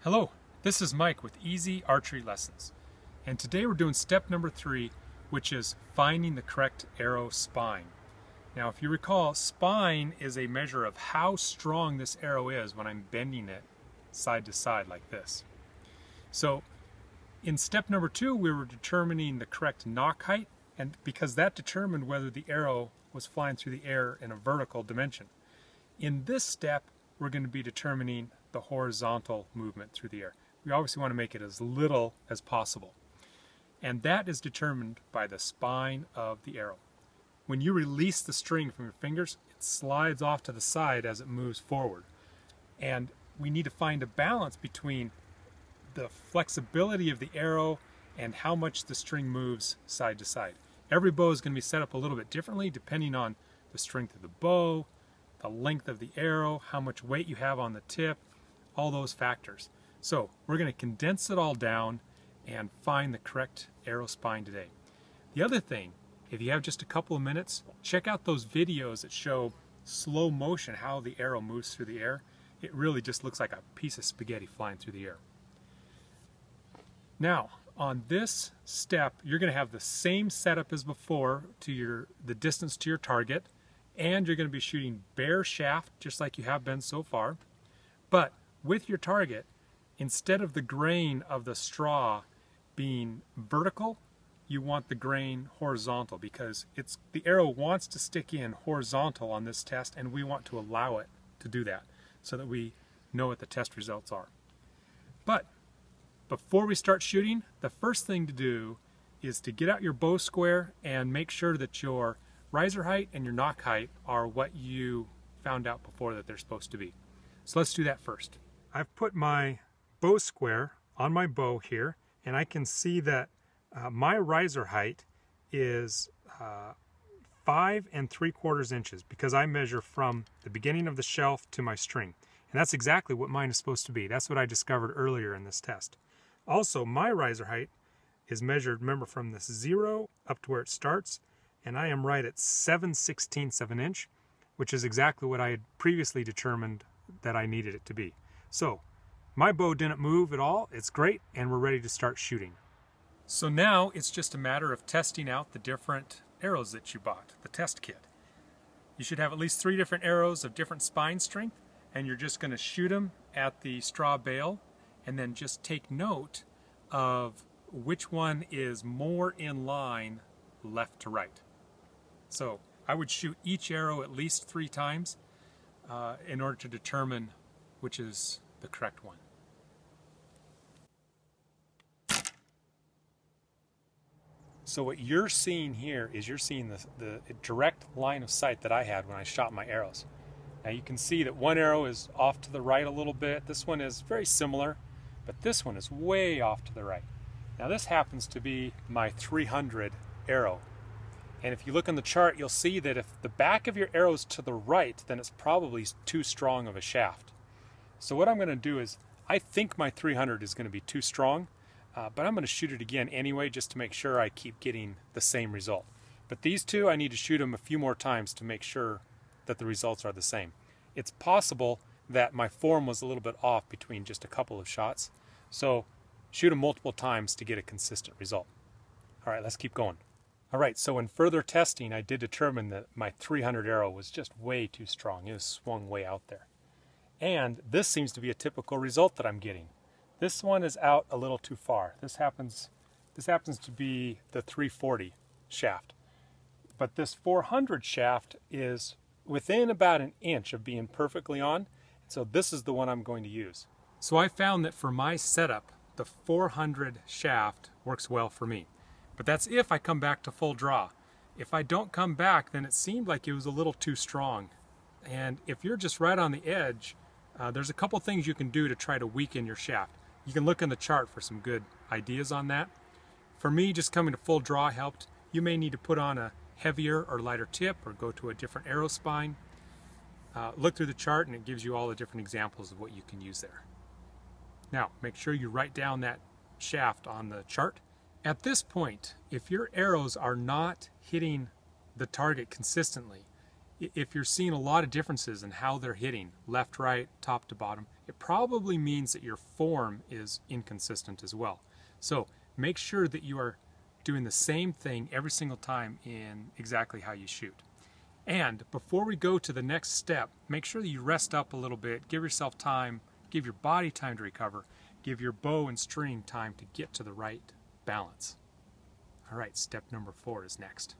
Hello, this is Mike with Easy Archery Lessons, and today we're doing step number 3, which is finding the correct arrow spine. Now if you recall, spine is a measure of how strong this arrow is when I'm bending it side to side like this. So in step number 2 we were determining the correct nock height, and because that determined whether the arrow was flying through the air in a vertical dimension. In this step we're going to be determining the horizontal movement through the air. We obviously want to make it as little as possible. And that is determined by the spine of the arrow. When you release the string from your fingers, it slides off to the side as it moves forward. And we need to find a balance between the flexibility of the arrow and how much the string moves side to side. Every bow is going to be set up a little bit differently depending on the strength of the bow, the length of the arrow, how much weight you have on the tip, all those factors. So we're going to condense it all down and find the correct arrow spine today. The other thing, if you have just a couple of minutes, check out those videos that show slow motion, how the arrow moves through the air. It really just looks like a piece of spaghetti flying through the air. Now, on this step, you're going to have the same setup as before to the distance to your target, and you're going to be shooting bare shaft just like you have been so far. But with your target, instead of the grain of the straw being vertical, you want the grain horizontal, because the arrow wants to stick in horizontal on this test, and we want to allow it to do that so that we know what the test results are. But before we start shooting, the first thing to do is to get out your bow square and make sure that your riser height and your nock height are what you found out before that they're supposed to be. So let's do that first. I've put my bow square on my bow here, and I can see that my riser height is 5 3/4 inches, because I measure from the beginning of the shelf to my string. And that's exactly what mine is supposed to be. That's what I discovered earlier in this test. Also, my riser height is measured, remember, from this 0 up to where it starts, and I am right at 7/16 of an inch, which is exactly what I had previously determined that I needed it to be. So my bow didn't move at all. It's great, and we're ready to start shooting. So now it's just a matter of testing out the different arrows that you bought, the test kit. You should have at least 3 different arrows of different spine strength, and you're just going to shoot them at the straw bale, and then just take note of which one is more in line left to right. So I would shoot each arrow at least 3 times in order to determine which is the correct one. So what you're seeing here is you're seeing the direct line of sight that I had when I shot my arrows. Now you can see that one arrow is off to the right a little bit. This one is very similar, but this one is way off to the right. Now this happens to be my 300 arrow. And if you look on the chart, you'll see that if the back of your arrow is to the right, then it's probably too strong of a shaft. So what I'm going to do is, I think my 300 is going to be too strong, but I'm going to shoot it again anyway just to make sure I keep getting the same result. But these two, I need to shoot them a few more times to make sure that the results are the same. It's possible that my form was a little bit off between just a couple of shots, so shoot them multiple times to get a consistent result. All right, let's keep going. All right, so in further testing, I did determine that my 300 arrow was just way too strong. It was swung way out there. And this seems to be a typical result that I'm getting. This one is out a little too far. This happens to be the 340 shaft. But this 400 shaft is within about an inch of being perfectly on. So this is the one I'm going to use. So I found that for my setup, the 400 shaft works well for me. But that's if I come back to full draw. If I don't come back, then it seemed like it was a little too strong. And if you're just right on the edge, there's a couple things you can do to try to weaken your shaft. You can look in the chart for some good ideas on that. For me, just coming to full draw helped. You may need to put on a heavier or lighter tip, or go to a different arrow spine. Look through the chart and it gives you all the different examples of what you can use there. Now, make sure you write down that shaft on the chart. At this point, if your arrows are not hitting the target consistently, if you're seeing a lot of differences in how they're hitting, left, right, top to bottom, it probably means that your form is inconsistent as well. So make sure that you are doing the same thing every single time in exactly how you shoot. And before we go to the next step, make sure that you rest up a little bit, give yourself time, give your body time to recover, give your bow and string time to get to the right balance. All right, step number 4 is next.